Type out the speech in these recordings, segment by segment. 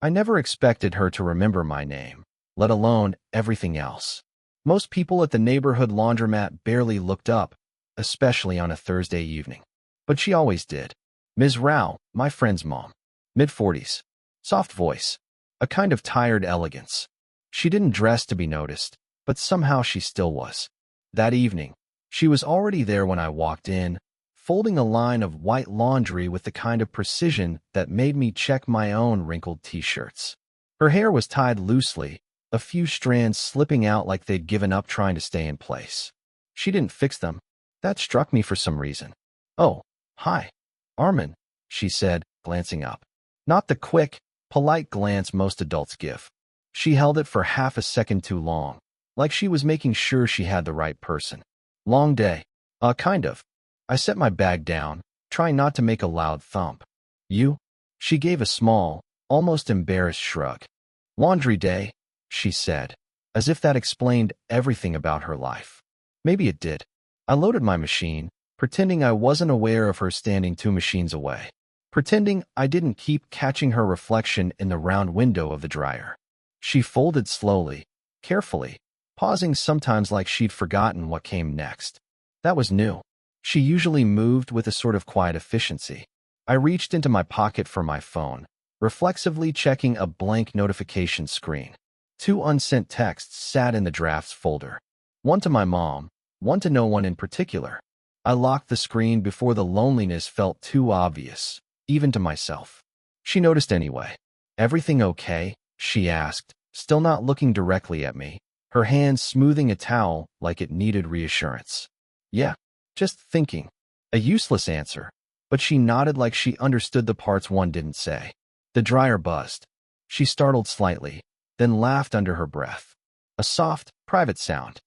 I never expected her to remember my name, let alone everything else. Most people at the neighborhood laundromat barely looked up, especially on a Thursday evening. But she always did. Ms. Rao, my friend's mom. Mid-40s. Soft voice. A kind of tired elegance. She didn't dress to be noticed, but somehow she still was. That evening, she was already there when I walked in, folding a line of white laundry with the kind of precision that made me check my own wrinkled t-shirts. Her hair was tied loosely, a few strands slipping out like they'd given up trying to stay in place. She didn't fix them. That struck me for some reason. "Oh, hi, Armin," she said, glancing up. Not the quick, polite glance most adults give. She held it for half a second too long, like she was making sure she had the right person. "Long day." Kind of." I set my bag down, trying not to make a loud thump. "You?" She gave a small, almost embarrassed shrug. "Laundry day," she said, as if that explained everything about her life. Maybe it did. I loaded my machine, pretending I wasn't aware of her standing 2 machines away. Pretending I didn't keep catching her reflection in the round window of the dryer. She folded slowly, carefully, pausing sometimes like she'd forgotten what came next. That was new. She usually moved with a sort of quiet efficiency. I reached into my pocket for my phone, reflexively checking a blank notification screen. 2 unsent texts sat in the drafts folder. One to my mom, one to no one in particular. I locked the screen before the loneliness felt too obvious, even to myself. She noticed anyway. "Everything okay?" she asked, still not looking directly at me, her hand smoothing a towel like it needed reassurance. "Yeah, just thinking." A useless answer, but she nodded like she understood the parts one didn't say. The dryer buzzed. She startled slightly, then laughed under her breath. A soft, private sound.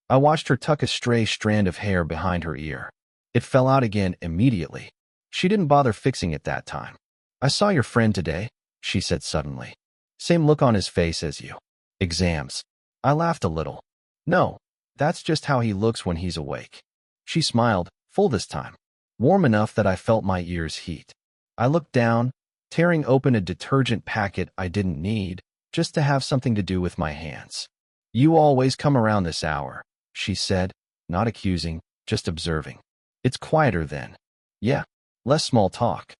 I watched her tuck a stray strand of hair behind her ear. It fell out again immediately. She didn't bother fixing it that time. "I saw your friend today," she said suddenly. "Same look on his face as you." "Exams." I laughed a little. "No, that's just how he looks when he's awake." She smiled, full this time. Warm enough that I felt my ears heat. I looked down, tearing open a detergent packet I didn't need, just to have something to do with my hands. "You always come around this hour," she said, not accusing, just observing. "It's quieter then." "Yeah, less small talk."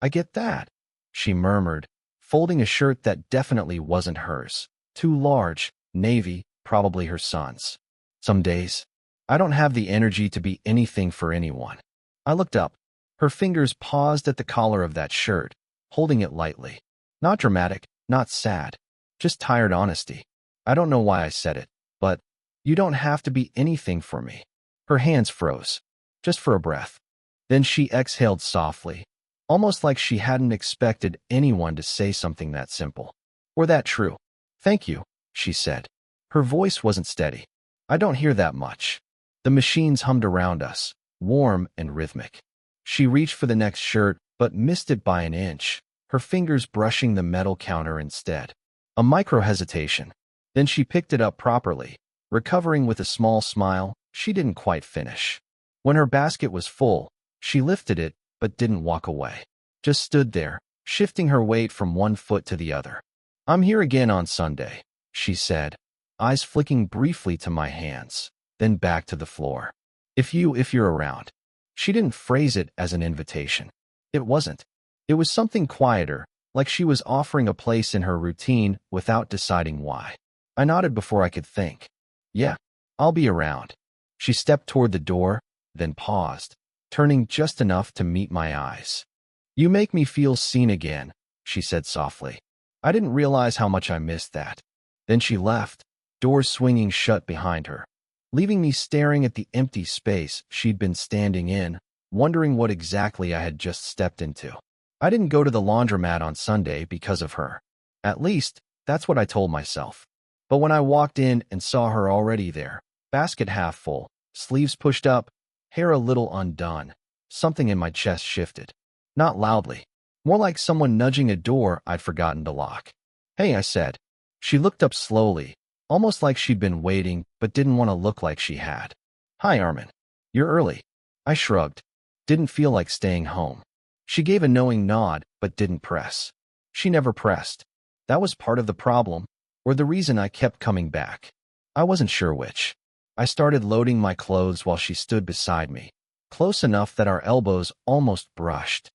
"I get that," she murmured, folding a shirt that definitely wasn't hers. Too large, navy, probably her son's. "Some days, I don't have the energy to be anything for anyone." I looked up. Her fingers paused at the collar of that shirt, holding it lightly. Not dramatic, not sad, just tired honesty. I don't know why I said it, but "You don't have to be anything for me." Her hands froze, just for a breath. Then she exhaled softly, almost like she hadn't expected anyone to say something that simple. Or that true. "Thank you," she said. Her voice wasn't steady. I don't hear that much. The machines hummed around us, warm and rhythmic. She reached for the next shirt, but missed it by an inch, her fingers brushing the metal counter instead. A micro-hesitation. Then she picked it up properly, recovering with a small smile. She didn't quite finish. When her basket was full, she lifted it, but didn't walk away. Just stood there, shifting her weight from one foot to the other. "I'm here again on Sunday," she said, eyes flicking briefly to my hands, then back to the floor. If you're around." She didn't phrase it as an invitation. It wasn't. It was something quieter, like she was offering a place in her routine without deciding why. I nodded before I could think. "Yeah, I'll be around." She stepped toward the door, then paused, turning just enough to meet my eyes. "You make me feel seen again," she said softly. I didn't realize how much I missed that. Then she left, doors swinging shut behind her, leaving me staring at the empty space she'd been standing in, wondering what exactly I had just stepped into. I didn't go to the laundromat on Sunday because of her. At least, that's what I told myself. But when I walked in and saw her already there, basket half full, sleeves pushed up, hair a little undone, something in my chest shifted. Not loudly, more like someone nudging a door I'd forgotten to lock. "Hey," I said. She looked up slowly, almost like she'd been waiting but didn't want to look like she had. "Hi, Armin. You're early." I shrugged. Didn't feel like staying home. She gave a knowing nod but didn't press. She never pressed. That was part of the problem, or the reason I kept coming back. I wasn't sure which. I started loading my clothes while she stood beside me, close enough that our elbows almost brushed.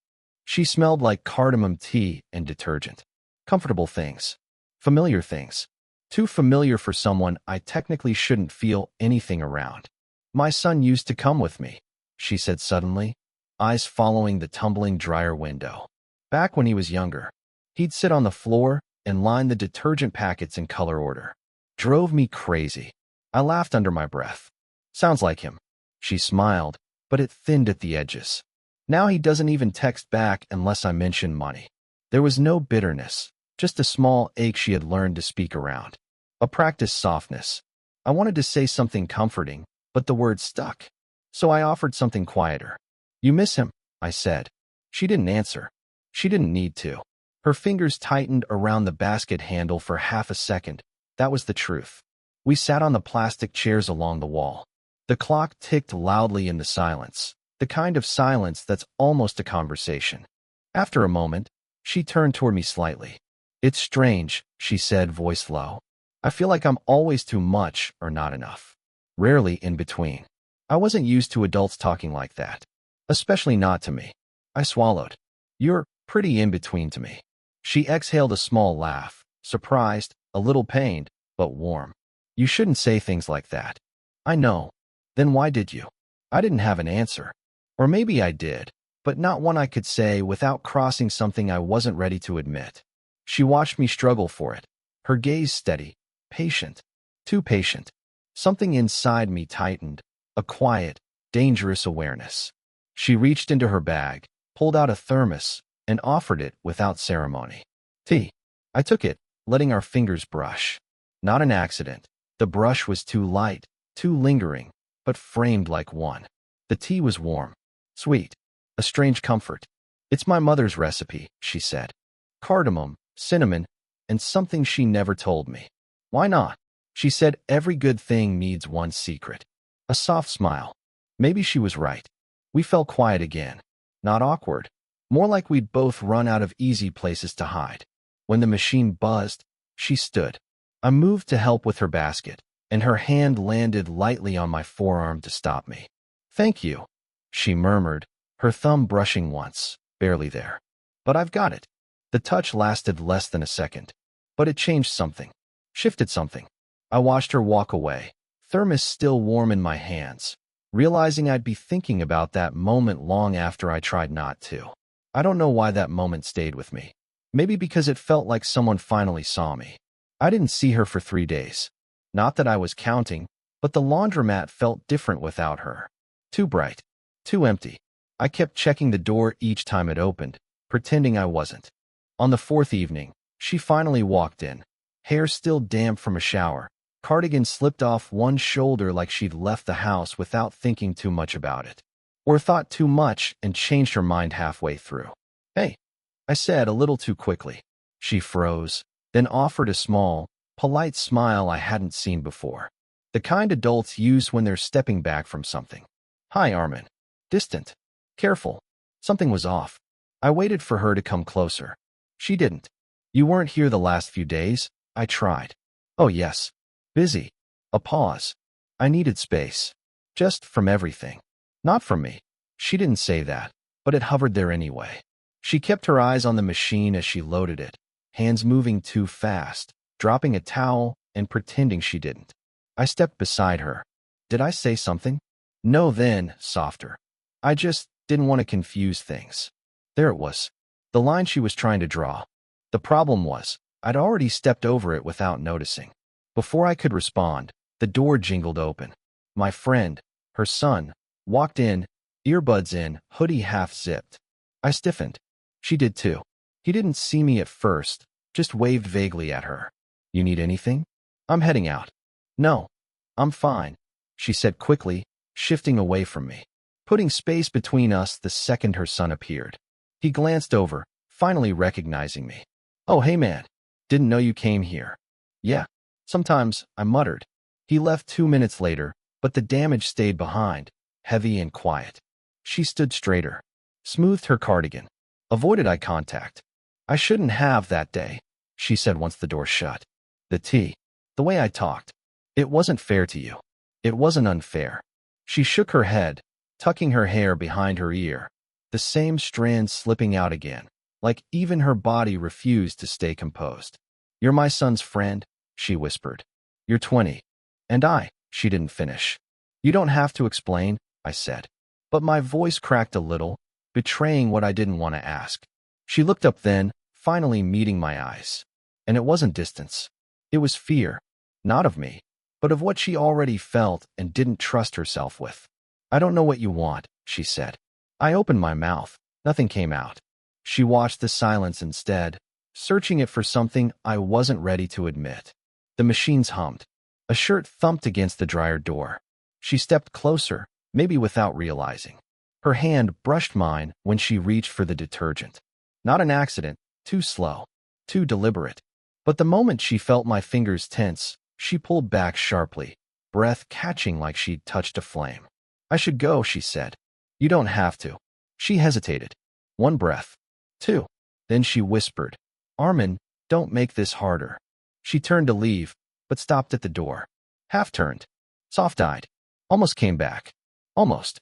She smelled like cardamom tea and detergent. Comfortable things. Familiar things. Too familiar for someone I technically shouldn't feel anything around. My son used to come with me, she said suddenly, eyes following the tumbling dryer window. Back when he was younger, he'd sit on the floor and line the detergent packets in color order. Drove me crazy. I laughed under my breath. Sounds like him. She smiled, but it thinned at the edges. Now he doesn't even text back unless I mention money. There was no bitterness, just a small ache she had learned to speak around. A practiced softness. I wanted to say something comforting, but the word stuck. So I offered something quieter. You miss him, I said. She didn't answer. She didn't need to. Her fingers tightened around the basket handle for half a second. That was the truth. We sat on the plastic chairs along the wall. The clock ticked loudly in the silence, the kind of silence that's almost a conversation. After a moment, she turned toward me slightly. It's strange, she said, voice low. I feel like I'm always too much or not enough. Rarely in between. I wasn't used to adults talking like that. Especially not to me. I swallowed. You're pretty in between to me. She exhaled a small laugh, surprised, a little pained, but warm. You shouldn't say things like that. I know. Then why did you? I didn't have an answer. Or maybe I did, but not one I could say without crossing something I wasn't ready to admit. She watched me struggle for it, her gaze steady, patient, too patient. Something inside me tightened, a quiet, dangerous awareness. She reached into her bag, pulled out a thermos, and offered it without ceremony. Tea. I took it, letting our fingers brush. Not an accident. The brush was too light, too lingering, but framed like one. The tea was warm, sweet, a strange comfort. It's my mother's recipe, she said. Cardamom, cinnamon, and something she never told me. Why not? She said every good thing needs one secret. A soft smile. Maybe she was right. We fell quiet again. Not awkward. More like we'd both run out of easy places to hide. When the machine buzzed, she stood. I moved to help with her basket, and her hand landed lightly on my forearm to stop me. Thank you, she murmured, her thumb brushing once, barely there. But I've got it. The touch lasted less than a second, but it changed something, shifted something. I watched her walk away, thermos still warm in my hands, realizing I'd be thinking about that moment long after I tried not to. I don't know why that moment stayed with me. Maybe because it felt like someone finally saw me. I didn't see her for 3 days. Not that I was counting, but the laundromat felt different without her. Too bright, too empty. I kept checking the door each time it opened, pretending I wasn't. On the 4th evening, she finally walked in, hair still damp from a shower, cardigan slipped off one shoulder like she'd left the house without thinking too much about it. Or thought too much and changed her mind halfway through. Hey, I said a little too quickly. She froze, then offered a small, polite smile I hadn't seen before. The kind adults use when they're stepping back from something. Hi, Armin. Distant. Careful. Something was off. I waited for her to come closer. She didn't. You weren't here the last few days? I tried. Oh yes. Busy. A pause. I needed space. Just from everything. Not from me. She didn't say that, but it hovered there anyway. She kept her eyes on the machine as she loaded it, hands moving too fast, dropping a towel and pretending she didn't. I stepped beside her. Did I say something? No, then, softer. I just didn't want to confuse things. There it was. The line she was trying to draw. The problem was, I'd already stepped over it without noticing. Before I could respond, the door jingled open. My friend, her son, walked in, earbuds in, hoodie half zipped. I stiffened. She did too. He didn't see me at first, just waved vaguely at her. You need anything? I'm heading out. No. I'm fine, she said quickly, shifting away from me, putting space between us the second her son appeared. He glanced over, finally recognizing me. Oh, hey man. Didn't know you came here. Yeah. Sometimes, I muttered. He left 2 minutes later, but the damage stayed behind, heavy and quiet. She stood straighter, smoothed her cardigan, avoided eye contact. I shouldn't have that day. she said once the door shut. The tea. The way I talked. It wasn't fair to you. It wasn't unfair. She shook her head, tucking her hair behind her ear, the same strands slipping out again, like even her body refused to stay composed. You're my son's friend, she whispered. You're 20. And she didn't finish. You don't have to explain, I said. But my voice cracked a little, betraying what I didn't want to ask. She looked up then, finally meeting my eyes. And it wasn't distance. It was fear, not of me, but of what she already felt and didn't trust herself with. I don't know what you want, she said. I opened my mouth. Nothing came out. She watched the silence instead, searching it for something I wasn't ready to admit. The machines hummed. A shirt thumped against the dryer door. She stepped closer, maybe without realizing. Her hand brushed mine when she reached for the detergent. Not an accident, too slow, too deliberate. But the moment she felt my fingers tense, she pulled back sharply, breath catching like she'd touched a flame. I should go, she said. You don't have to. She hesitated. One breath. Two. Then she whispered, Armin, don't make this harder. She turned to leave, but stopped at the door. Half-turned. Soft-eyed. Almost came back. Almost.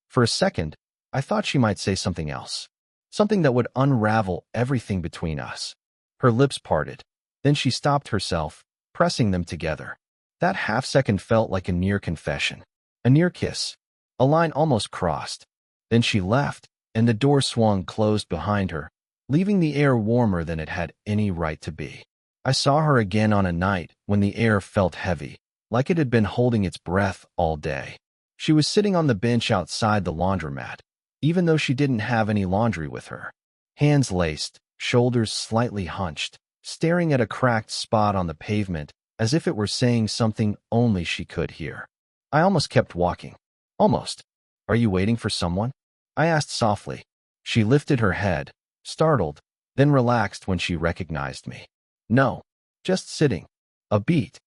For a second, I thought she might say something else. Something that would unravel everything between us. Her lips parted. Then she stopped herself, pressing them together. That half-second felt like a near confession. A near kiss. A line almost crossed. Then she left, and the door swung closed behind her, leaving the air warmer than it had any right to be. I saw her again on a night when the air felt heavy, like it had been holding its breath all day. She was sitting on the bench outside the laundromat, even though she didn't have any laundry with her. Hands laced, shoulders slightly hunched, staring at a cracked spot on the pavement as if it were saying something only she could hear. I almost kept walking. Almost. Are you waiting for someone? I asked softly. She lifted her head, startled, then relaxed when she recognized me. No, just sitting. A beat.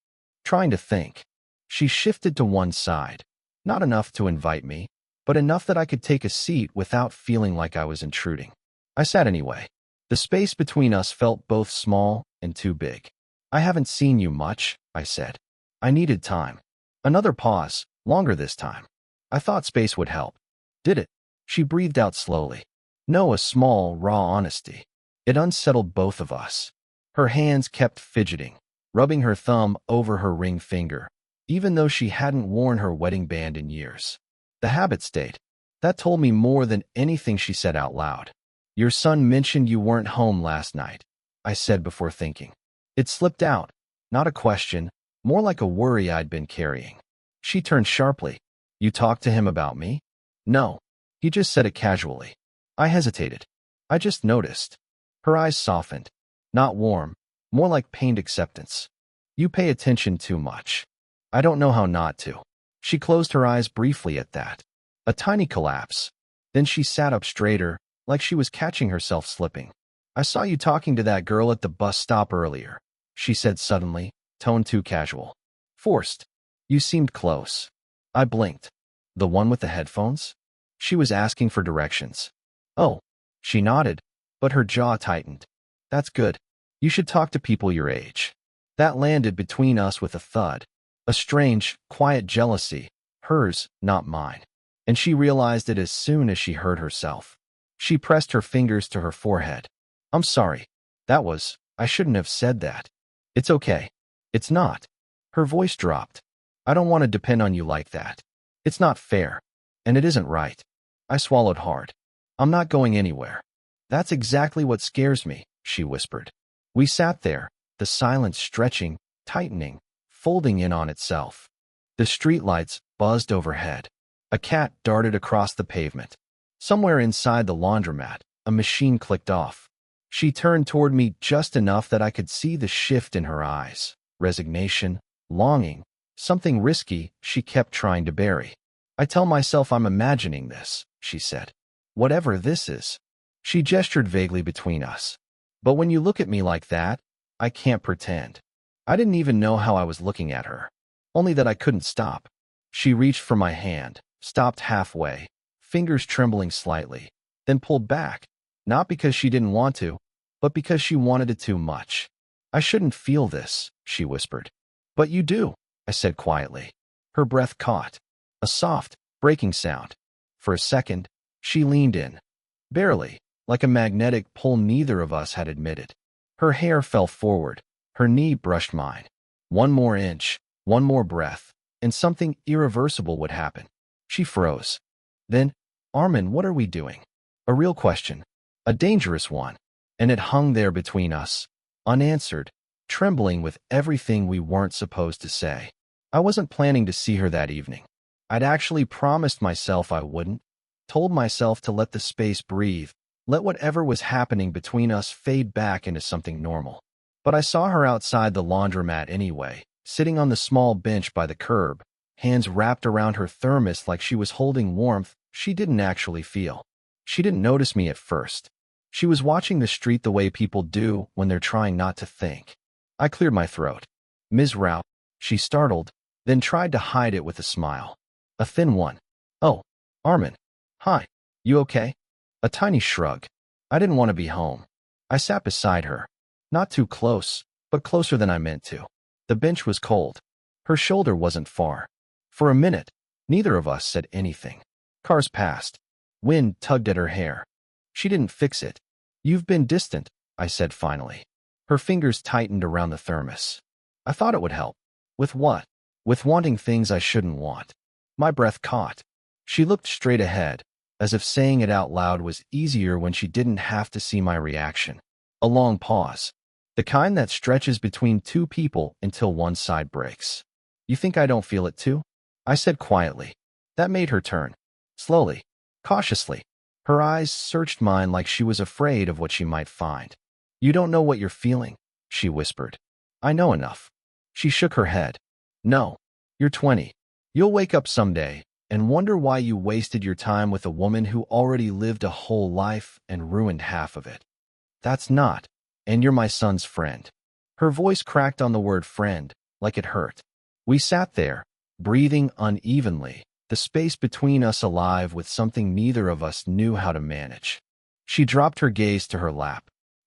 Trying to think. She shifted to one side. Not enough to invite me, but enough that I could take a seat without feeling like I was intruding. I sat anyway. The space between us felt both small and too big. I haven't seen you much, I said. I needed time. Another pause, longer this time. I thought space would help. Did it? She breathed out slowly. No, a small, raw honesty. It unsettled both of us. Her hands kept fidgeting, rubbing her thumb over her ring finger, even though she hadn't worn her wedding band in years. The habit stayed. That told me more than anything she said out loud. Your son mentioned you weren't home last night, I said before thinking. It slipped out, not a question, more like a worry I'd been carrying. She turned sharply. You talked to him about me? No. He just said it casually. I hesitated. I just noticed. Her eyes softened. Not warm, more like pained acceptance. You pay attention too much. I don't know how not to. She closed her eyes briefly at that. A tiny collapse. Then she sat up straighter, like she was catching herself slipping. I saw you talking to that girl at the bus stop earlier, she said suddenly, tone too casual. Forced. You seemed close. I blinked. The one with the headphones? She was asking for directions. Oh. She nodded, but her jaw tightened. That's good. You should talk to people your age. That landed between us with a thud. A strange, quiet jealousy, hers, not mine. And she realized it as soon as she heard herself. She pressed her fingers to her forehead. I'm sorry. I shouldn't have said that. It's okay. It's not. Her voice dropped. I don't want to depend on you like that. It's not fair. And it isn't right. I swallowed hard. I'm not going anywhere. That's exactly what scares me, she whispered. We sat there, the silence stretching, tightening, folding in on itself. The streetlights buzzed overhead. A cat darted across the pavement. Somewhere inside the laundromat, a machine clicked off. She turned toward me just enough that I could see the shift in her eyes. Resignation, longing, something risky she kept trying to bury. I tell myself I'm imagining this, she said. Whatever this is. She gestured vaguely between us. But when you look at me like that, I can't pretend. I didn't even know how I was looking at her. Only that I couldn't stop. She reached for my hand, stopped halfway, fingers trembling slightly, then pulled back, not because she didn't want to, but because she wanted it too much. I shouldn't feel this, she whispered. But you do, I said quietly. Her breath caught. A soft, breaking sound. For a second, she leaned in. Barely, like a magnetic pull neither of us had admitted. Her hair fell forward. Her knee brushed mine. One more inch, one more breath, and something irreversible would happen. She froze. Then, Armin, what are we doing? A real question. A dangerous one. And it hung there between us, unanswered, trembling with everything we weren't supposed to say. I wasn't planning to see her that evening. I'd actually promised myself I wouldn't, told myself to let the space breathe, let whatever was happening between us fade back into something normal. But I saw her outside the laundromat anyway, sitting on the small bench by the curb, hands wrapped around her thermos like she was holding warmth she didn't actually feel. She didn't notice me at first. She was watching the street the way people do when they're trying not to think. I cleared my throat. Ms. Rao, she startled, then tried to hide it with a smile. A thin one. Oh, Armin. Hi. You okay? A tiny shrug. I didn't want to be home. I sat beside her. Not too close, but closer than I meant to. The bench was cold. Her shoulder wasn't far. For a minute, neither of us said anything. Cars passed. Wind tugged at her hair. She didn't fix it. You've been distant, I said finally. Her fingers tightened around the thermos. I thought it would help. With what? With wanting things I shouldn't want. My breath caught. She looked straight ahead, as if saying it out loud was easier when she didn't have to see my reaction. A long pause. The kind that stretches between two people until one side breaks. You think I don't feel it too? I said quietly. That made her turn. Slowly. Cautiously. Her eyes searched mine like she was afraid of what she might find. You don't know what you're feeling, she whispered. I know enough. She shook her head. No. You're 20. You'll wake up someday and wonder why you wasted your time with a woman who already lived a whole life and ruined half of it. That's not. And you're my son's friend. Her voice cracked on the word friend, like it hurt. We sat there, breathing unevenly, the space between us alive with something neither of us knew how to manage. She dropped her gaze to her lap.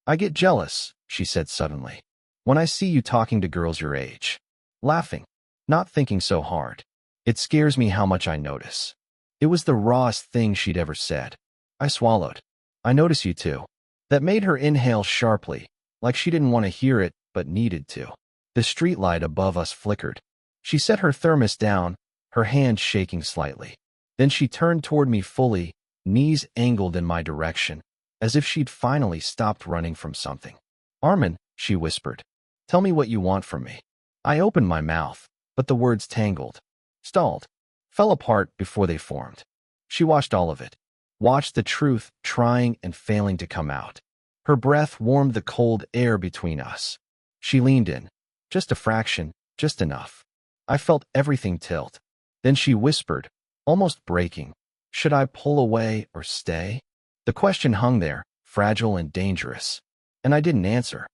I get jealous, she said suddenly, when I see you talking to girls your age. Laughing, not thinking so hard. It scares me how much I notice. It was the rawest thing she'd ever said. I swallowed. I notice you too. That made her inhale sharply, like she didn't want to hear it but needed to. The streetlight above us flickered. She set her thermos down, her hand shaking slightly. Then she turned toward me fully, knees angled in my direction, as if she'd finally stopped running from something. Armin, she whispered, tell me what you want from me. I opened my mouth, but the words tangled, stalled, fell apart before they formed. She watched all of it, watched the truth trying and failing to come out. Her breath warmed the cold air between us. She leaned in, just a fraction, just enough. I felt everything tilt. Then she whispered, almost breaking, should I pull away or stay? The question hung there, fragile and dangerous. And I didn't answer.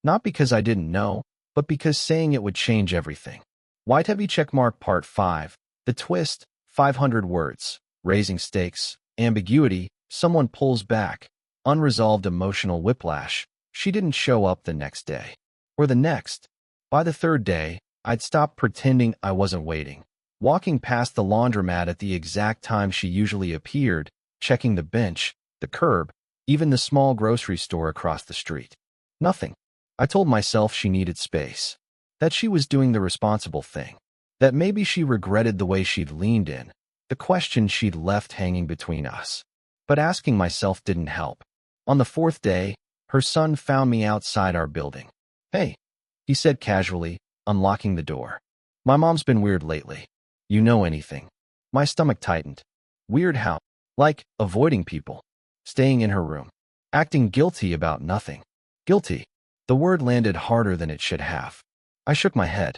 Not because I didn't know, but because saying it would change everything. White heavy checkmark part 5. The twist, 500 words. Raising stakes, ambiguity, someone pulls back. Unresolved emotional whiplash. She didn't show up the next day. Or the next. By the third day, I'd stopped pretending I wasn't waiting. Walking past the laundromat at the exact time she usually appeared, checking the bench, the curb, even the small grocery store across the street. Nothing. I told myself she needed space. That she was doing the responsible thing. That maybe she regretted the way she'd leaned in, the question she'd left hanging between us. But asking myself didn't help. On the fourth day, her son found me outside our building. Hey, he said casually, unlocking the door. My mom's been weird lately. You know anything? My stomach tightened. Weird how? Like, avoiding people. Staying in her room. Acting guilty about nothing. Guilty. The word landed harder than it should have. I shook my head.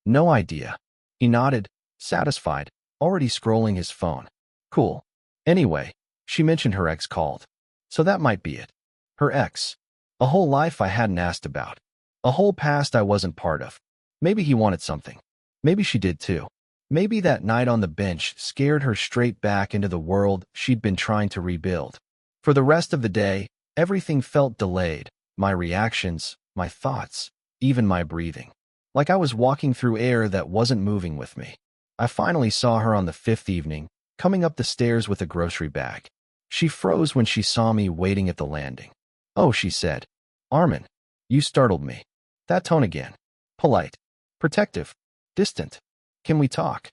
No idea. He nodded, satisfied, already scrolling his phone. Cool. Anyway, she mentioned her ex called. So that might be it. Her ex. A whole life I hadn't asked about. A whole past I wasn't part of. Maybe he wanted something. Maybe she did too. Maybe that night on the bench scared her straight back into the world she'd been trying to rebuild. For the rest of the day, everything felt delayed. My reactions, my thoughts. even my breathing. Like I was walking through air that wasn't moving with me. I finally saw her on the fifth evening, coming up the stairs with a grocery bag. She froze when she saw me waiting at the landing. "Oh," she said. "Armin, you startled me." That tone again. Polite, protective, distant. "Can we talk?"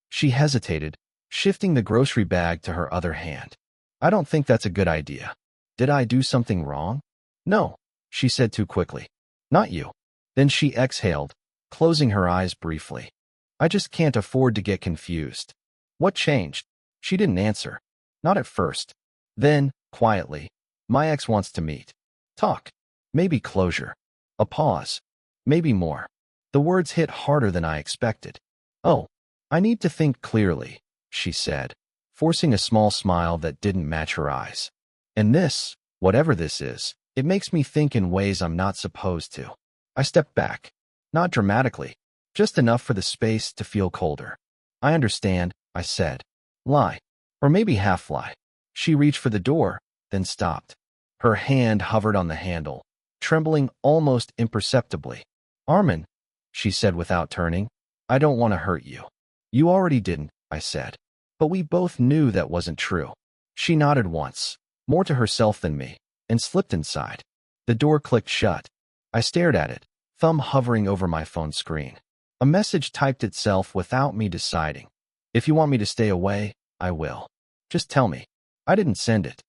She hesitated, shifting the grocery bag to her other hand. "I don't think that's a good idea." "Did I do something wrong?" "No," she said too quickly. "Not you." Then she exhaled, closing her eyes briefly. "I just can't afford to get confused." "What changed?" She didn't answer. "Not at first." Then, quietly, "My ex wants to meet. Talk. Maybe closure." A pause. "Maybe more." The words hit harder than I expected. "Oh, I need to think clearly," she said, forcing a small smile that didn't match her eyes. "And this, whatever this is, it makes me think in ways I'm not supposed to." I stepped back. Not dramatically, just enough for the space to feel colder. "I understand," I said. "Lie. Or maybe half lie." She reached for the door, then stopped. Her hand hovered on the handle, trembling almost imperceptibly. "Armin," she said without turning, "I don't want to hurt you." "You already didn't," I said. But we both knew that wasn't true. She nodded once, more to herself than me, and slipped inside. The door clicked shut. I stared at it, thumb hovering over my phone screen. A message typed itself without me deciding. "If you want me to stay away, I will. Just tell me." I didn't send it.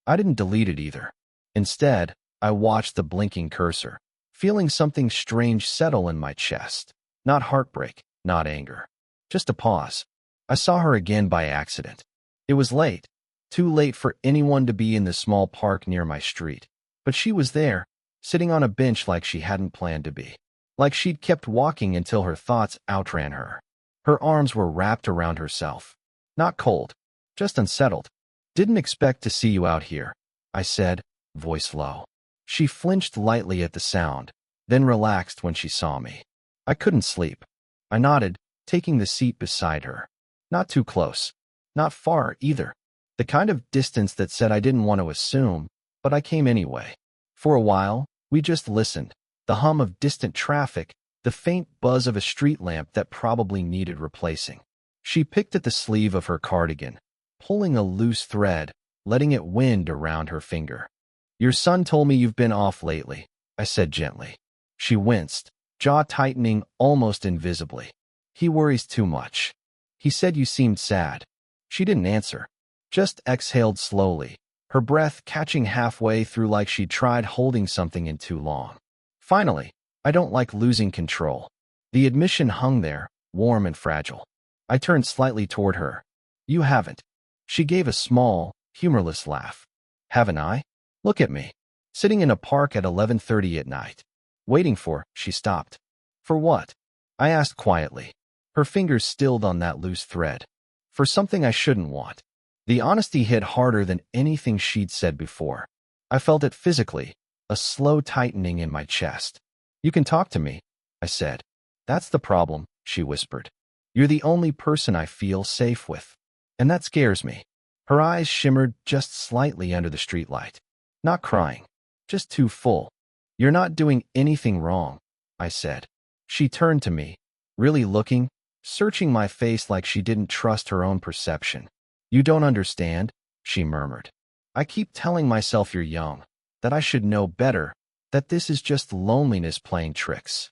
I didn't delete it either. Instead, I watched the blinking cursor, feeling something strange settle in my chest. Not heartbreak, not anger. Just a pause. I saw her again by accident. It was late, too late for anyone to be in the small park near my street. But she was there, sitting on a bench like she hadn't planned to be. Like she'd kept walking until her thoughts outran her. Her arms were wrapped around herself. Not cold, just unsettled. "Didn't expect to see you out here," I said, voice low. She flinched lightly at the sound, then relaxed when she saw me. I couldn't sleep. I nodded, taking the seat beside her. Not too close. Not far, either. The kind of distance that said I didn't want to assume, but I came anyway. For a while, we just listened. The hum of distant traffic, the faint buzz of a street lamp that probably needed replacing. She picked at the sleeve of her cardigan, pulling a loose thread, letting it wind around her finger. "Your son told me you've been off lately," I said gently. She winced, jaw tightening almost invisibly. "He worries too much. He said you seemed sad." She didn't answer, just exhaled slowly, her breath catching halfway through like she'd tried holding something in too long. Finally, "I don't like losing control." The admission hung there, warm and fragile. I turned slightly toward her. "You haven't." She gave a small, humorless laugh. "Haven't I? Look at me. Sitting in a park at 11:30 at night. Waiting for." She stopped. "For what?" I asked quietly. Her fingers stilled on that loose thread. "For something I shouldn't want." The honesty hit harder than anything she'd said before. I felt it physically, a slow tightening in my chest. "You can talk to me," I said. "That's the problem," she whispered. "You're the only person I feel safe with. And that scares me." Her eyes shimmered just slightly under the streetlight. Not crying, just too full. "You're not doing anything wrong," I said. She turned to me, really looking, searching my face like she didn't trust her own perception. "You don't understand," she murmured. "I keep telling myself you're young, that I should know better, that this is just loneliness playing tricks."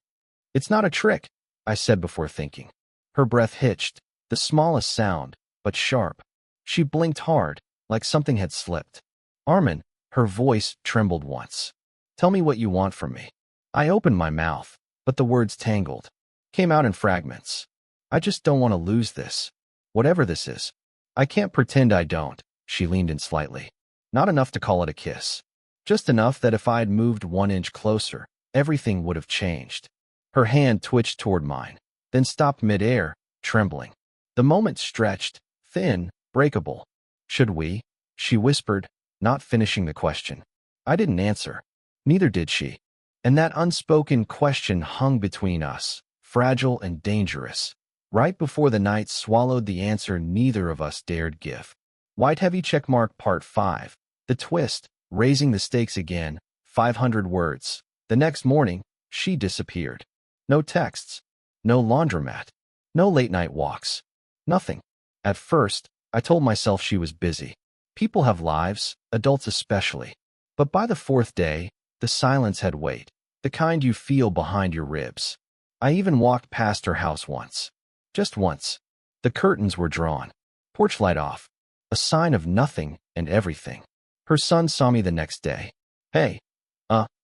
"It's not a trick," I said before thinking. Her breath hitched, the smallest sound, but sharp. She blinked hard, like something had slipped. "Armin," her voice trembled once. "Tell me what you want from me." I opened my mouth, but the words tangled, came out in fragments. "I just don't want to lose this. Whatever this is." "I can't pretend I don't." She leaned in slightly. Not enough to call it a kiss. Just enough that if I'd moved 1 inch closer, everything would have changed. Her hand twitched toward mine, then stopped midair, trembling. The moment stretched, thin, breakable. "Should we?" she whispered, not finishing the question. I didn't answer. Neither did she. And that unspoken question hung between us, fragile and dangerous, right before the night swallowed the answer neither of us dared give. White Heavy Checkmark Part 5. The twist, raising the stakes again, 500 words. The next morning, she disappeared. No texts, no laundromat, no late-night walks, nothing. At first, I told myself she was busy. People have lives, adults especially. But by the fourth day, the silence had weight, the kind you feel behind your ribs. I even walked past her house once. Just once. The curtains were drawn. Porch light off. A sign of nothing and everything. Her son saw me the next day. "Hey,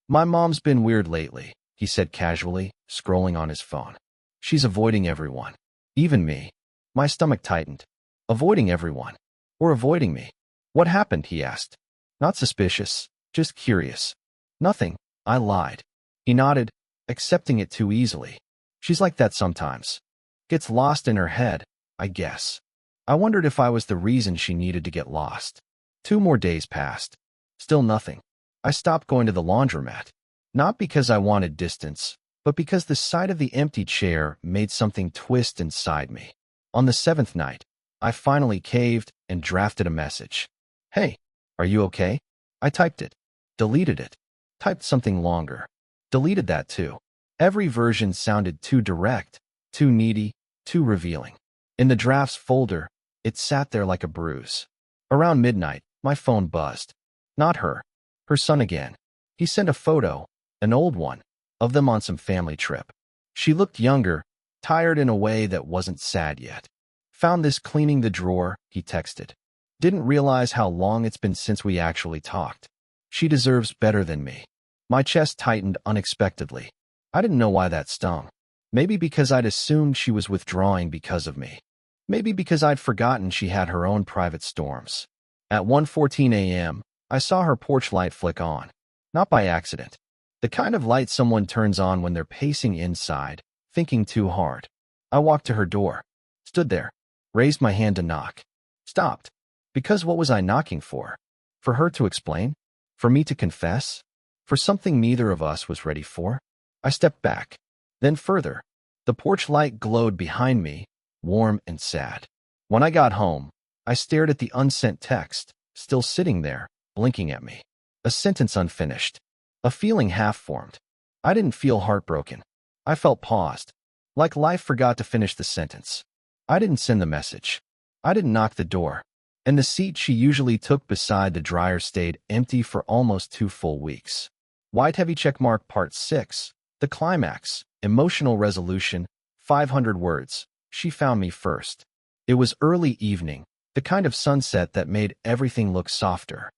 my mom's been weird lately," he said casually, scrolling on his phone. "She's avoiding everyone. Even me." My stomach tightened. Avoiding everyone. Or avoiding me. "What happened?" he asked. Not suspicious, just curious. "Nothing," I lied. He nodded, accepting it too easily. "She's like that sometimes. Gets lost in her head, I guess." I wondered if I was the reason she needed to get lost. 2 more days passed. Still nothing. I stopped going to the laundromat. Not because I wanted distance, but because the sight of the empty chair made something twist inside me. On the 7th night, I finally caved and drafted a message. "Hey, are you okay?" I typed it, deleted it, typed something longer, deleted that too. Every version sounded too direct, too needy, too revealing. In the drafts folder, it sat there like a bruise. Around midnight, my phone buzzed. Not her. Her son again. He sent a photo, an old one, of them on some family trip. She looked younger, tired in a way that wasn't sad yet. "Found this cleaning the drawer," he texted. "Didn't realize how long it's been since we actually talked. She deserves better than me." My chest tightened unexpectedly. I didn't know why that stung. Maybe because I'd assumed she was withdrawing because of me. Maybe because I'd forgotten she had her own private storms. At 1:14 a.m., I saw her porch light flick on. Not by accident. The kind of light someone turns on when they're pacing inside, thinking too hard. I walked to her door. Stood there. Raised my hand to knock. Stopped. Because what was I knocking for? For her to explain? For me to confess? For something neither of us was ready for? I stepped back. Then further. The porch light glowed behind me, warm and sad. When I got home, I stared at the unsent text, still sitting there, blinking at me. A sentence unfinished. A feeling half-formed. I didn't feel heartbroken. I felt paused. Like life forgot to finish the sentence. I didn't send the message. I didn't knock the door. And the seat she usually took beside the dryer stayed empty for almost 2 full weeks. White heavy checkmark part 6. The climax. Emotional resolution. 500 words. She found me first. It was early evening. The kind of sunset that made everything look softer.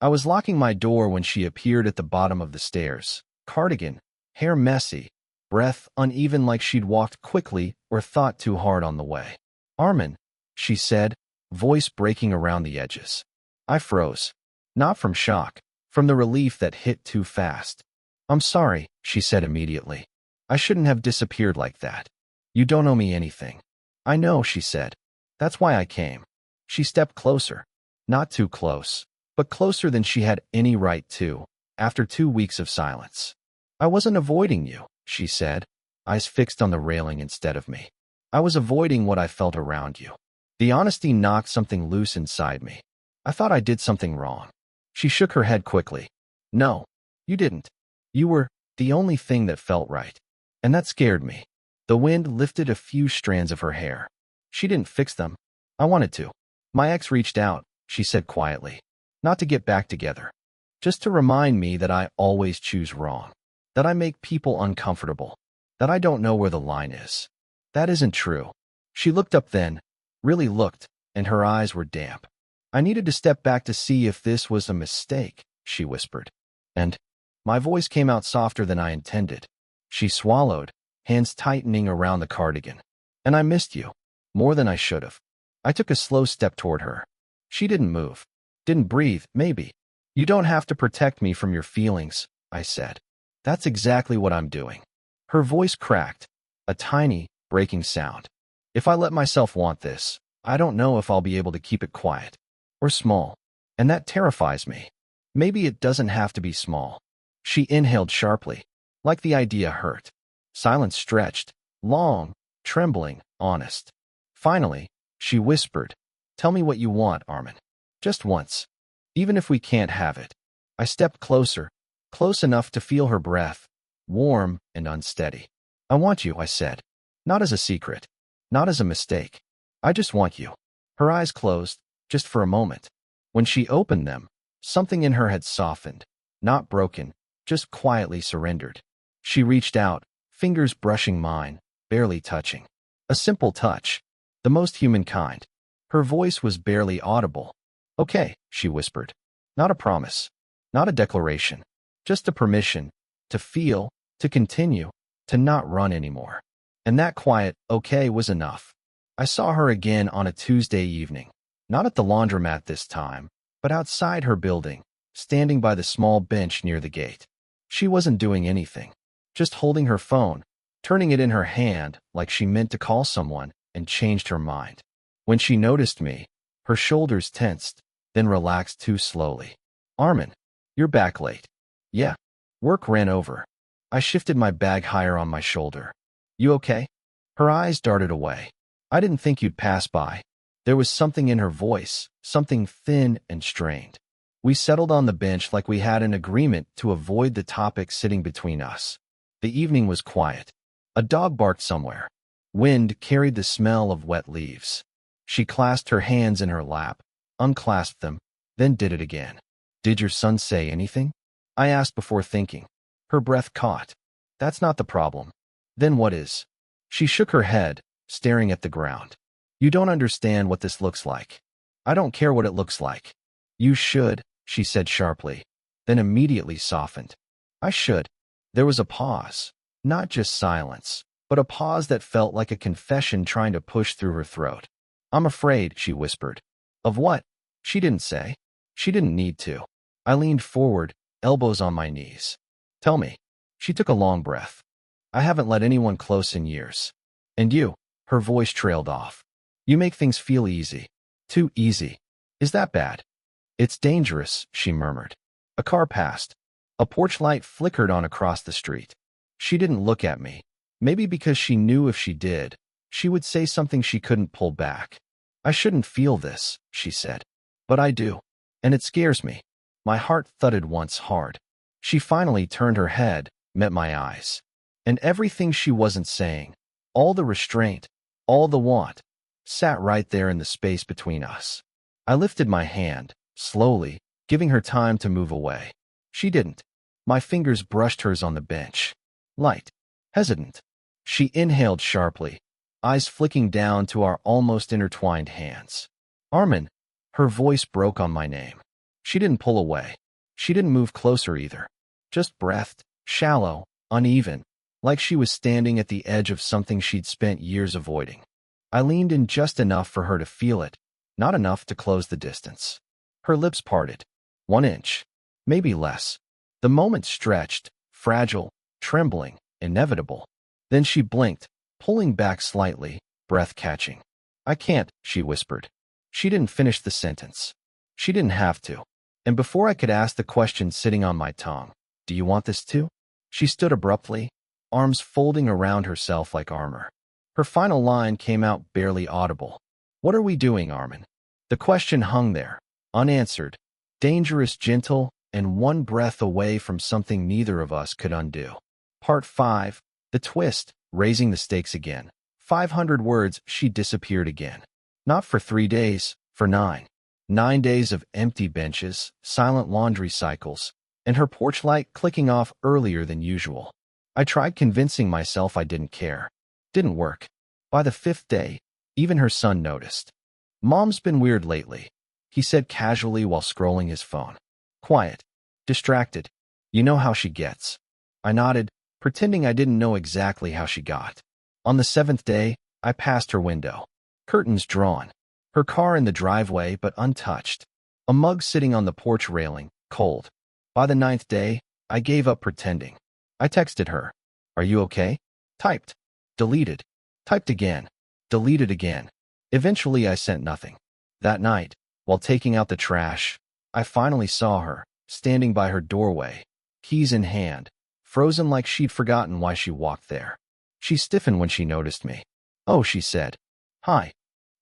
I was locking my door when she appeared at the bottom of the stairs. Cardigan, hair messy, breath uneven like she'd walked quickly or thought too hard on the way. "Armin," she said, voice breaking around the edges. I froze. Not from shock, from the relief that hit too fast. "I'm sorry," she said immediately. "I shouldn't have disappeared like that. You don't owe me anything." "I know," she said. "That's why I came." She stepped closer. Not too close, but closer than she had any right to, after 2 weeks of silence. "I wasn't avoiding you," she said, eyes fixed on the railing instead of me. "I was avoiding what I felt around you." The honesty knocked something loose inside me. I thought I did something wrong. She shook her head quickly. "No, you didn't. You were the only thing that felt right." And that scared me. The wind lifted a few strands of her hair. "She didn't fix them. I wanted to. My ex reached out," she said quietly. "Not to get back together. Just to remind me that I always choose wrong. That I make people uncomfortable. That I don't know where the line is." "That isn't true." She looked up then, really looked, and her eyes were damp. "I needed to step back to see if this was a mistake," she whispered. And my voice came out softer than I intended. She swallowed, hands tightening around the cardigan. "And I missed you. More than I should have." I took a slow step toward her. She didn't move. Didn't breathe, maybe. "You don't have to protect me from your feelings," I said. "That's exactly what I'm doing." Her voice cracked, a tiny, breaking sound. "If I let myself want this, I don't know if I'll be able to keep it quiet. Or small. And that terrifies me. Maybe it doesn't have to be small." She inhaled sharply, like the idea hurt. Silence stretched, long, trembling, honest. Finally, she whispered, "Tell me what you want, Armin. Just once. Even if we can't have it." I stepped closer, close enough to feel her breath, warm and unsteady. I want you, I said. Not as a secret. Not as a mistake. I just want you. Her eyes closed, just for a moment. When she opened them, something in her had softened. Not broken, just quietly surrendered. She reached out, fingers brushing mine, barely touching. A simple touch. The most human kind. Her voice was barely audible. Okay, she whispered. Not a promise. Not a declaration. Just a permission. To feel. To continue. To not run anymore. And that quiet, okay, was enough. I saw her again on a Tuesday evening. Not at the laundromat this time, but outside her building, standing by the small bench near the gate. She wasn't doing anything. Just holding her phone, turning it in her hand like she meant to call someone and changed her mind. When she noticed me, her shoulders tensed, then relaxed too slowly. Armin, you're back late. Yeah. Work ran over. I shifted my bag higher on my shoulder. You okay? Her eyes darted away. I didn't think you'd pass by. There was something in her voice, something thin and strained. We settled on the bench like we had an agreement to avoid the topic sitting between us. The evening was quiet. A dog barked somewhere. Wind carried the smell of wet leaves. She clasped her hands in her lap, unclasped them, then did it again. Did your son say anything? I asked before thinking. Her breath caught. That's not the problem. Then what is? She shook her head, staring at the ground. You don't understand what this looks like. I don't care what it looks like. You should, she said sharply, then immediately softened. I should. There was a pause, not just silence, but a pause that felt like a confession trying to push through her throat. I'm afraid, she whispered. Of what? She didn't say. She didn't need to. I leaned forward, elbows on my knees. Tell me. She took a long breath. I haven't let anyone close in years. And you, her voice trailed off. You make things feel easy. Too easy. Is that bad? It's dangerous, she murmured. A car passed. A porch light flickered on across the street. She didn't look at me. Maybe because she knew if she did, she would say something she couldn't pull back. I shouldn't feel this, she said. But I do. And it scares me. My heart thudded once hard. She finally turned her head, met my eyes. And everything she wasn't saying, all the restraint, all the want, sat right there in the space between us. I lifted my hand, slowly, giving her time to move away. She didn't. My fingers brushed hers on the bench. Light. Hesitant. She inhaled sharply, eyes flicking down to our almost intertwined hands. Armin. Her voice broke on my name. She didn't pull away. She didn't move closer either. Just breathed, shallow, uneven, like she was standing at the edge of something she'd spent years avoiding. I leaned in just enough for her to feel it, not enough to close the distance. Her lips parted. 1 inch. Maybe less. The moment stretched, fragile, trembling, inevitable. Then she blinked, pulling back slightly, breath catching. I can't, she whispered. She didn't finish the sentence. She didn't have to. And before I could ask the question sitting on my tongue, do you want this too? She stood abruptly, arms folding around herself like armor. Her final line came out barely audible. What are we doing, Armin? The question hung there, unanswered, dangerous, gentle, and one breath away from something neither of us could undo. Part 5. The twist, raising the stakes again. 500 words, she disappeared again. Not for 3 days, for 9. 9 days of empty benches, silent laundry cycles, and her porch light clicking off earlier than usual. I tried convincing myself I didn't care. Didn't work. By the 5th day, even her son noticed. Mom's been weird lately, he said casually while scrolling his phone. Quiet. Distracted. You know how she gets. I nodded, pretending I didn't know exactly how she got. On the 7th day, I passed her window. Curtains drawn. Her car in the driveway but untouched. A mug sitting on the porch railing, cold. By the 9th day, I gave up pretending. I texted her. Are you okay? Typed. Deleted. Typed again. Deleted again. Eventually I sent nothing. That night, while taking out the trash, I finally saw her, standing by her doorway, keys in hand, frozen like she'd forgotten why she walked there. She stiffened when she noticed me. Oh, she said. Hi.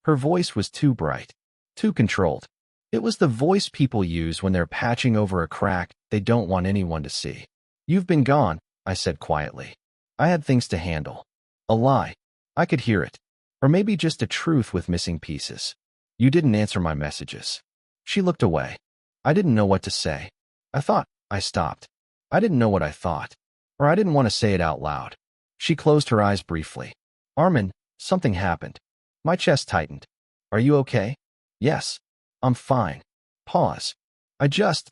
Her voice was too bright, too controlled. It was the voice people use when they're patching over a crack they don't want anyone to see. You've been gone, I said quietly. I had things to handle. A lie. I could hear it. Or maybe just a truth with missing pieces. You didn't answer my messages. She looked away. I didn't know what to say. I stopped. I didn't know what I thought. Or I didn't want to say it out loud. She closed her eyes briefly. Armin, something happened. My chest tightened. Are you okay? Yes. I'm fine. Pause.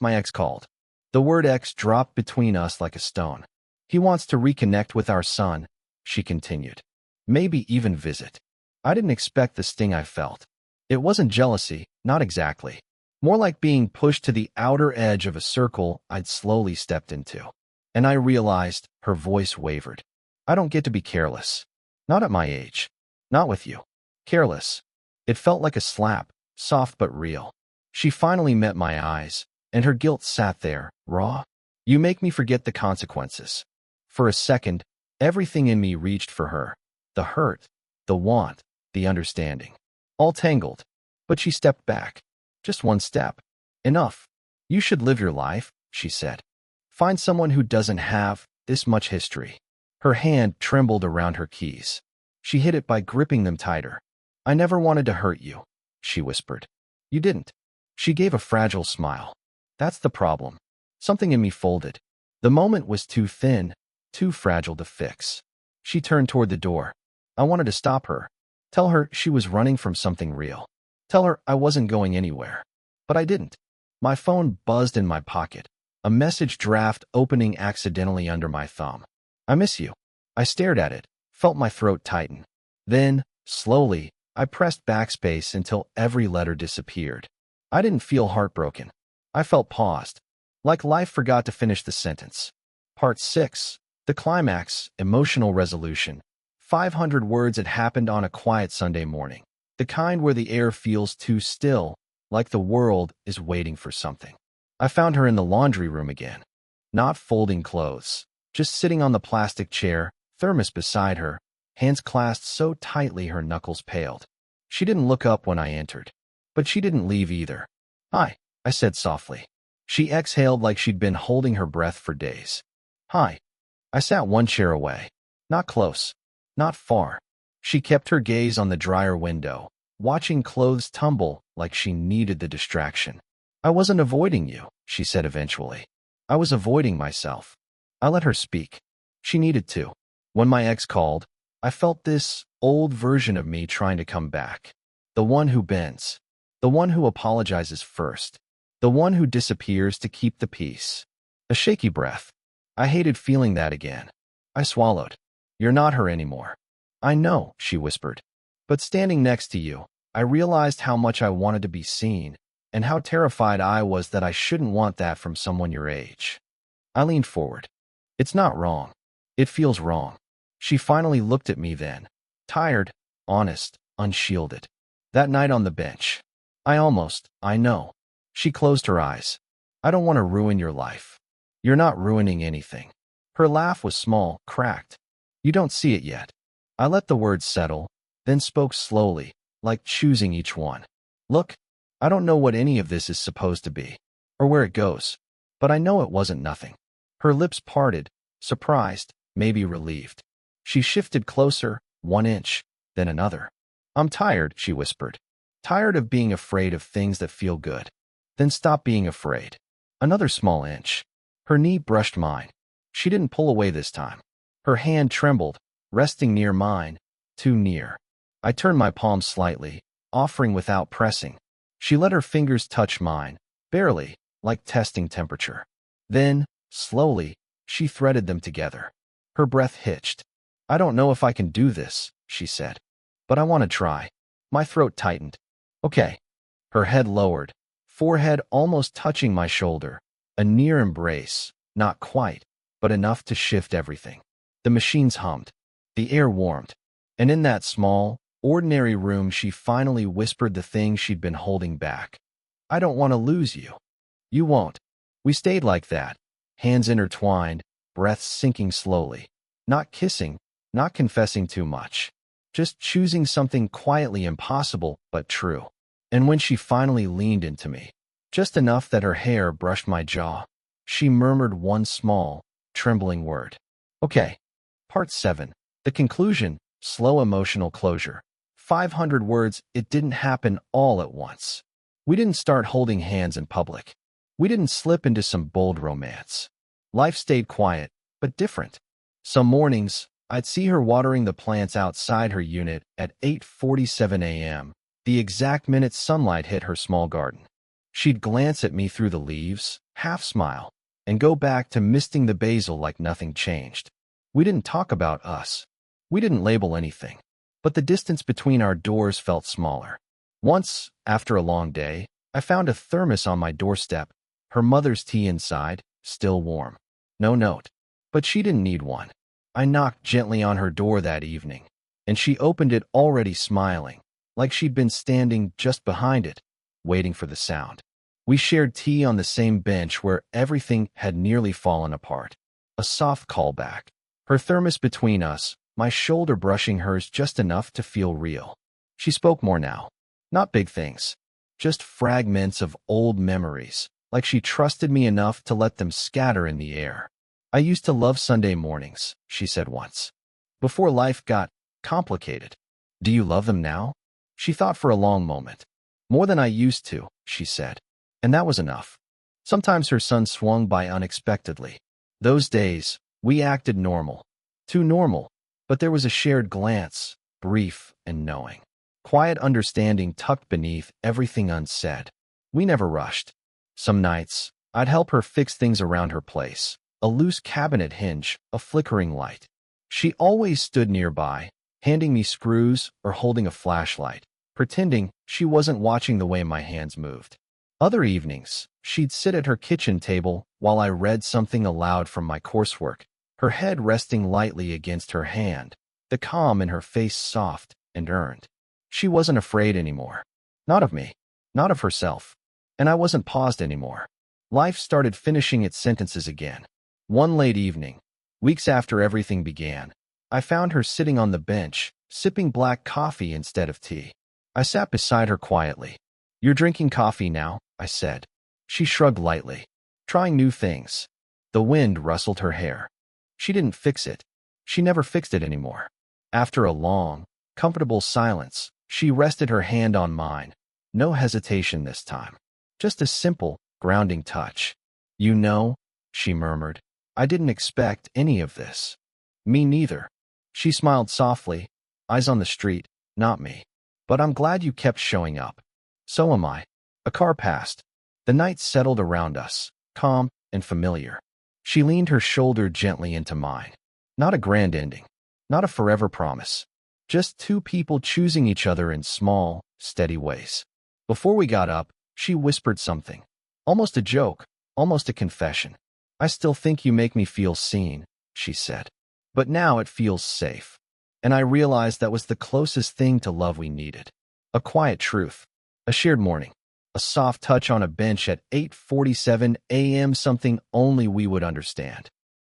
My ex called. The word ex dropped between us like a stone. He wants to reconnect with our son, she continued. Maybe even visit. I didn't expect the sting I felt. It wasn't jealousy, not exactly. More like being pushed to the outer edge of a circle I'd slowly stepped into. And I realized her voice wavered. I don't get to be careless. Not at my age. Not with you. Careless. It felt like a slap, soft but real. She finally met my eyes, and her guilt sat there, raw. You make me forget the consequences. For a second, everything in me reached for her. The hurt, the want, the understanding. All tangled. But she stepped back. Just one step. Enough. You should live your life, she said. Find someone who doesn't have this much history. Her hand trembled around her keys. She hid it by gripping them tighter. I never wanted to hurt you, she whispered. You didn't. She gave a fragile smile. That's the problem. Something in me folded. The moment was too thin, too fragile to fix. She turned toward the door. I wanted to stop her. Tell her she was running from something real. Tell her I wasn't going anywhere. But I didn't. My phone buzzed in my pocket. A message draft opening accidentally under my thumb. I miss you. I stared at it, felt my throat tighten. Then, slowly, I pressed backspace until every letter disappeared. I didn't feel heartbroken. I felt paused, like life forgot to finish the sentence. Part 6. The climax, emotional resolution. 500 words. It happened on a quiet Sunday morning. The kind where the air feels too still, like the world is waiting for something. I found her in the laundry room again. Not folding clothes, just sitting on the plastic chair, thermos beside her, hands clasped so tightly her knuckles paled. She didn't look up when I entered. But she didn't leave either. Hi, I said softly. She exhaled like she'd been holding her breath for days. Hi. I sat one chair away. Not close. Not far. She kept her gaze on the dryer window, watching clothes tumble like she needed the distraction. I wasn't avoiding you, she said eventually. I was avoiding myself. I let her speak. She needed to. When my ex called, I felt this old version of me trying to come back. The one who bends. The one who apologizes first. The one who disappears to keep the peace. A shaky breath. I hated feeling that again. I swallowed. You're not her anymore. I know, she whispered. But standing next to you, I realized how much I wanted to be seen, and how terrified I was that I shouldn't want that from someone your age. I leaned forward. It's not wrong. It feels wrong. She finally looked at me then. Tired, honest, unshielded. That night on the bench. I know. She closed her eyes. I don't want to ruin your life. You're not ruining anything. Her laugh was small, cracked. You don't see it yet. I let the words settle, then spoke slowly, like choosing each one. Look, I don't know what any of this is supposed to be, or where it goes, but I know it wasn't nothing. Her lips parted, surprised, maybe relieved. She shifted closer, 1 inch, then another. I'm tired, she whispered. Tired of being afraid of things that feel good. Then stop being afraid. Another small inch. Her knee brushed mine. She didn't pull away this time. Her hand trembled, resting near mine, too near. I turned my palm slightly, offering without pressing. She let her fingers touch mine, barely, like testing temperature. Then, slowly, she threaded them together. Her breath hitched. I don't know if I can do this, she said. But I want to try. My throat tightened. Okay. Her head lowered, forehead almost touching my shoulder. A near embrace, not quite, but enough to shift everything. The machines hummed. The air warmed. And in that small, ordinary room she finally whispered the thing she'd been holding back. I don't want to lose you. You won't. We stayed like that, hands intertwined, breaths sinking slowly. Not kissing, not confessing too much. Just choosing something quietly impossible but true. And when she finally leaned into me, just enough that her hair brushed my jaw, she murmured one small, trembling word. Okay. Part 7. The conclusion. Slow emotional closure. 500 words. It didn't happen all at once. We didn't start holding hands in public. We didn't slip into some bold romance. Life stayed quiet, but different. Some mornings, I'd see her watering the plants outside her unit at 8:47 a.m., the exact minute sunlight hit her small garden. She'd glance at me through the leaves, half smile, and go back to misting the basil like nothing changed. We didn't talk about us. We didn't label anything. But the distance between our doors felt smaller. Once, after a long day, I found a thermos on my doorstep, her mother's tea inside, still warm. No note. But she didn't need one. I knocked gently on her door that evening, and she opened it already smiling, like she'd been standing just behind it, waiting for the sound. We shared tea on the same bench where everything had nearly fallen apart. A soft callback. Her thermos between us, my shoulder brushing hers just enough to feel real. She spoke more now. Not big things. Just fragments of old memories, like she trusted me enough to let them scatter in the air. I used to love Sunday mornings, she said once. Before life got complicated. Do you love them now? She thought for a long moment. More than I used to, she said. And that was enough. Sometimes her son swung by unexpectedly. Those days, we acted normal. Too normal. But there was a shared glance, brief and knowing. Quiet understanding tucked beneath everything unsaid. We never rushed. Some nights, I'd help her fix things around her place. A loose cabinet hinge, a flickering light. She always stood nearby, handing me screws or holding a flashlight, pretending she wasn't watching the way my hands moved. Other evenings, she'd sit at her kitchen table while I read something aloud from my coursework, her head resting lightly against her hand, the calm in her face soft and earned. She wasn't afraid anymore. Not of me. Not of herself. And I wasn't paused anymore. Life started finishing its sentences again. One late evening, weeks after everything began, I found her sitting on the bench, sipping black coffee instead of tea. I sat beside her quietly. "You're drinking coffee now," I said. She shrugged lightly. "Trying new things." The wind rustled her hair. She didn't fix it. She never fixed it anymore. After a long, comfortable silence, she rested her hand on mine. No hesitation this time. Just a simple, grounding touch. "You know," she murmured, "I didn't expect any of this." "Me neither." She smiled softly, eyes on the street, not me. "But I'm glad you kept showing up." "So am I." A car passed. The night settled around us, calm and familiar. She leaned her shoulder gently into mine. Not a grand ending. Not a forever promise. Just two people choosing each other in small, steady ways. Before we got up, she whispered something. Almost a joke, almost a confession. "I still think you make me feel seen," she said. "But now it feels safe." And I realized that was the closest thing to love we needed. A quiet truth. A shared morning. A soft touch on a bench at 8:47 a.m. Something only we would understand.